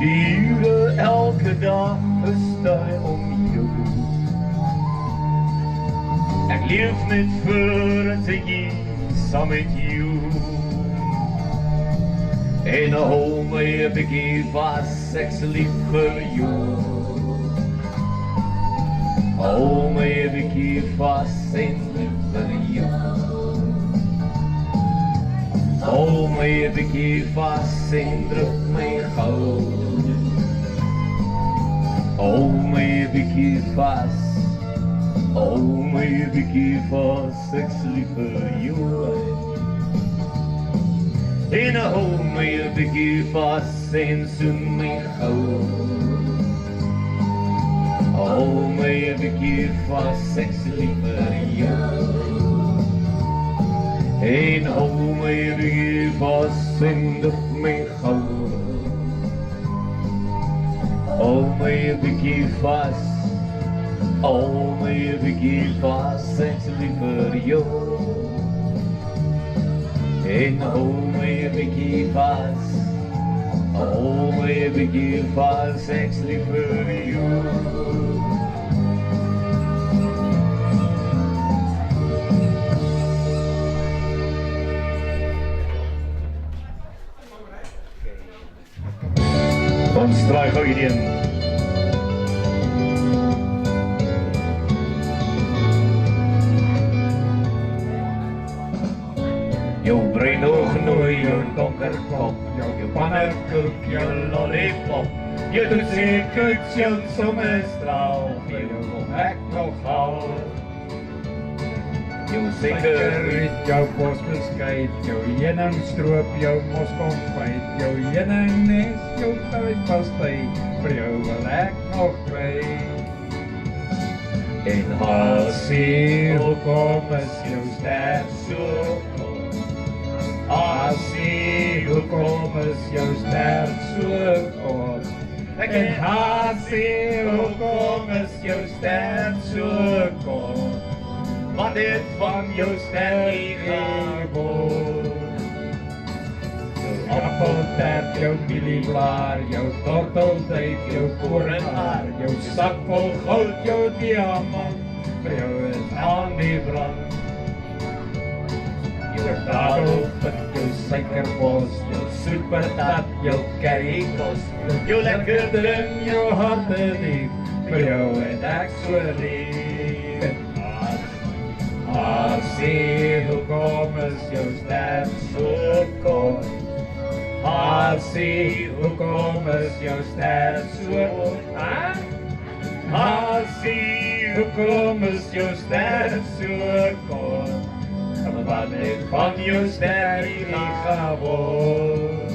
Liefde, elke dag bestaan om jou. Ek leef net vir en te gee saam met jou. En hou my 'n bietjie vas, ek's lief vir jou. Hou my 'n bietjie vas en lief vir jou. Hou my 'n bietjie vas en druk my gou. Hou my 'n bietjie vas. Hou my 'n bietjie vas, ek's lief vir jou. En hou my 'n bietjie vas en soen my gou. Hou my 'n bietjie vas, ek's lief vir jou. En hou my 'n bietjie vas en druk my gou. Hou my 'n bietjie vas. Hou my 'n bietjie vas, ek's lief vir jou. En hou my 'n bietjie vas. Hou my 'n bietjie vas, ek's lief vir jou. Ons draai gou hierheen. Jou brein oog nooi, jou donker kop, jou pannerkoek, jou lollipop. Jou toetsekoets, jou sonnestraal, jou kom ek nog hou. Jou sigaret, jou bosbeskuit, jou heuningstroop, jou moskonfyt, jou heuningnes, jou thuispastei, vir jou wil ek nog kry. En Hasie, hoekom is jou ster so kort? Hasie, hoekom is jou ster so kort? En Hasie, hoekom is jou ster so kort? Wat het van jou ster geword? Jou appeltert, jou mielieblaar, jou tortelduif, jou korenhaar, jou sak vol goud, jou diamant, vir jou is aan die brand. Jou dadelpunt, jou suikerbos, jou soetpatat, jou currykos, jou lekker ding, jou harte lief, vir jou het ek so lief. Hasie, hoekom is jou ster so kort? Hasie, hoekom is jou ster so kort? Hasie, hoekom is jou ster so kort? Wat het van jou ster geword?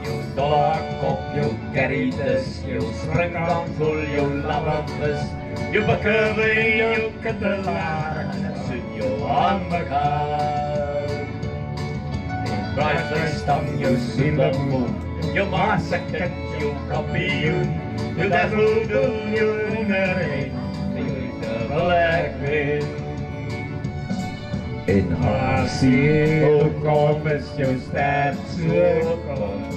Jou dollarkop, jou gerrites, jou sprinkantvol, jou labbevis, jou bakkerwijn, jou kittelaar, sit jou aan mekaar. En braaivleisstang, jou sielemoen, jou maasekind, jou kampioen, jou daffodil, jou hoenderheen, die wil ek wen. En Hasie, hoekom is jou ster so kort?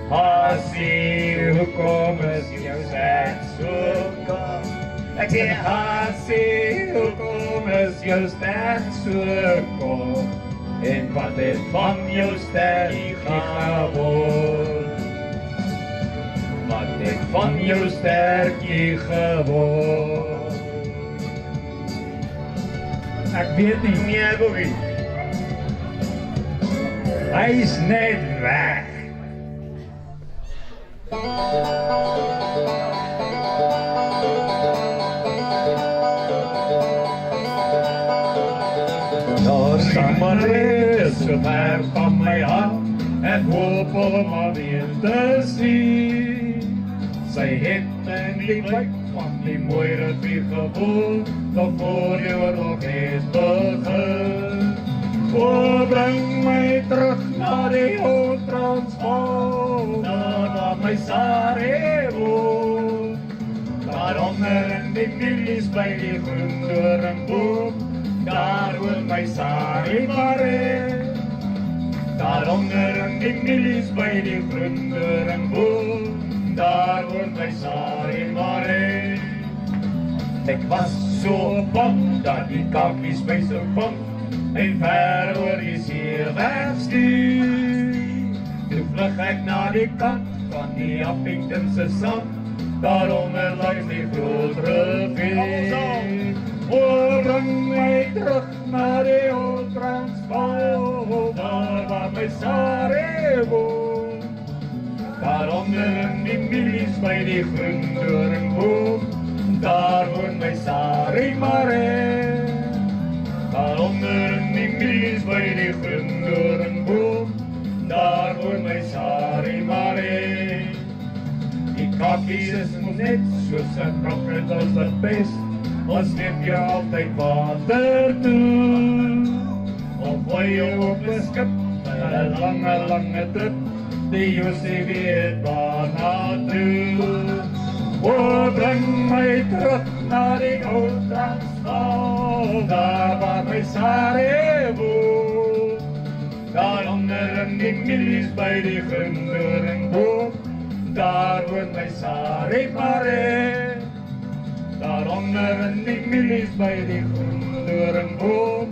Hasie, hoekom is jou ster so kort? Ek sê Hasie, hoekom is jou ster so kort? En wat het van jou ster geword? Wat het van jou stertjie geword? Ek weet nie meer, Bobby. Hy is net weg. Daar staan maar weer so ver van my hart, ek hoop om haar weer te sien. Sy het in die blik van die mooi rivier gewoond, tot voor die oorlog het begin. O, bring my terug na die ou Transvaal, na my Sarajevo. Daaronder in die milies by die groen doringboom, daar woon my Sari Mare. Daaronder in die milies by die groendering boom, daar woon my Sarie Marie. Ek was so bang dat die kakies my so kom en ver oor die see wegstuur. Toe vlug ek na die kant van die Appingtonse sand, daaronder langs die groot rivier. O, bring my terug na die ou Transvaal, daar waar my Sarie woon. Daaronder in die milies by die groendoringboom, daar woon my Sarie Marie. Daaronder in die milies by die groendoringboom, daar woon my Sarie Marie. Die kakies is net soos 'n krokodil wat pes, ons neem jou altyd water toe. Of gooi jou op 'n skip, 'n lange trip, die Josie weet waarna toe. O, bring my terug na die ou Transvaal, daar waar my Sarie woon. Daaronder in die milies by die groendoringboom, daar woon my Sarie Marie. Daaronder in die milies by die groendoringboom,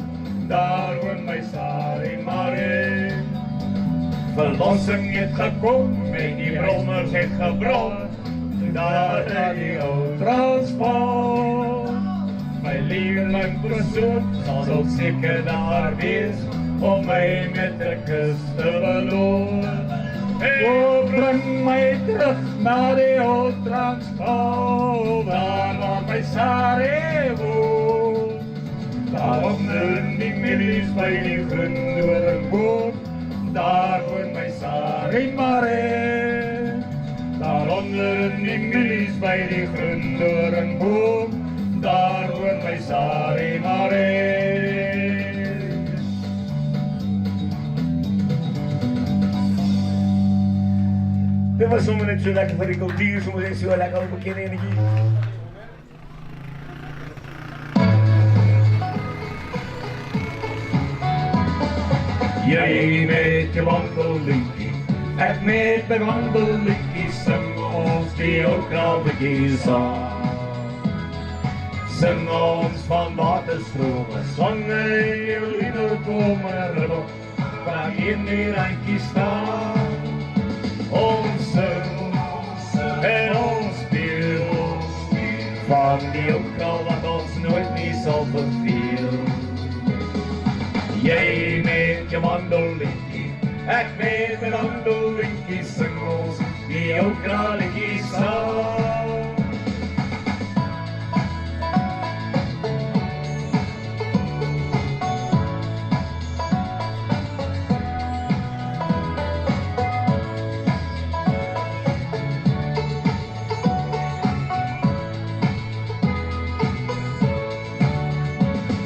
daar woon my Sarie Marie. Verlossing het gekom en die brommers het gebrul, daar in die ou Transvaal. My lieveling persoon sal seker daar wees om my met 'n kus te beloon. O, bring my terug na die ou Transvaal, daar waar my Sarie woon. Daaronder in die milies by die groendoringboom, daar woon my Sarie Marie. Daaronder in die milies by die groendoringboom, daar woon my Sarie Marie. Dit was sommer net so lekker vir die kultuur, sommer net so lekker op 'n bekende enetjie. Jy met jou wandelliedjie, ek met my wandelliedjie, sing ons die ou krabbetjies aan. Sing ons van waterstrome, songe in jou liederkome ribbe, waar in die randjie staan. Ons sing en ons speel van die ou krab wat ons nooit nie sal verveel. Jy met jou wandelliedjie, ek met my wandelliedjie, sing ons die ou krabetjies saam.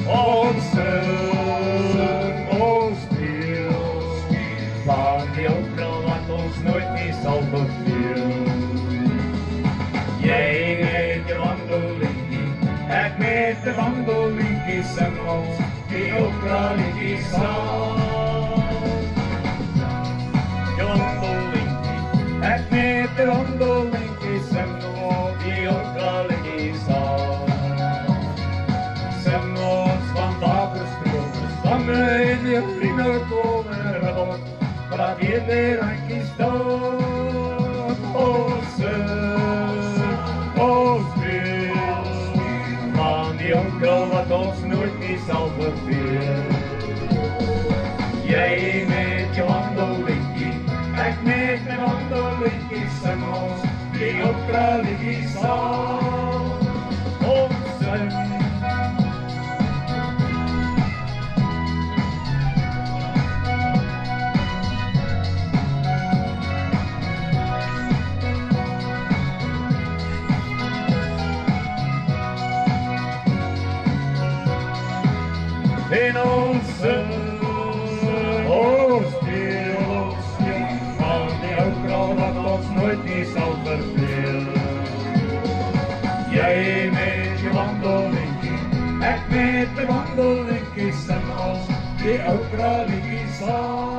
Ons sing, ons speel van die ou krab wat ons nooit nie sal verveel. Jy met jou wandelliedjie, ek met my wandelliedjie, sing ons die ou krabetjie saam. Jou wandelliedjie, ek met my wandelliedjie, sing ons die ou krabetjie saam. Sing ons van waterstrome, songe in die vriendekome ribbe, waar in die randjie staan. Ons sing, ons speel van die ou krab wat ons nooit nie sal verveel. Jy met jou wandelliedjie, ek met my wandelliedjie, sing ons die ou krabetjie saam. Ons sing. En ons sing, ons speel van die ou krab wat ons nooit nie sal verveel. Jy met jou wandelliedjie, ek met my wandelliedjie, sing ons die ou krabetjie saam.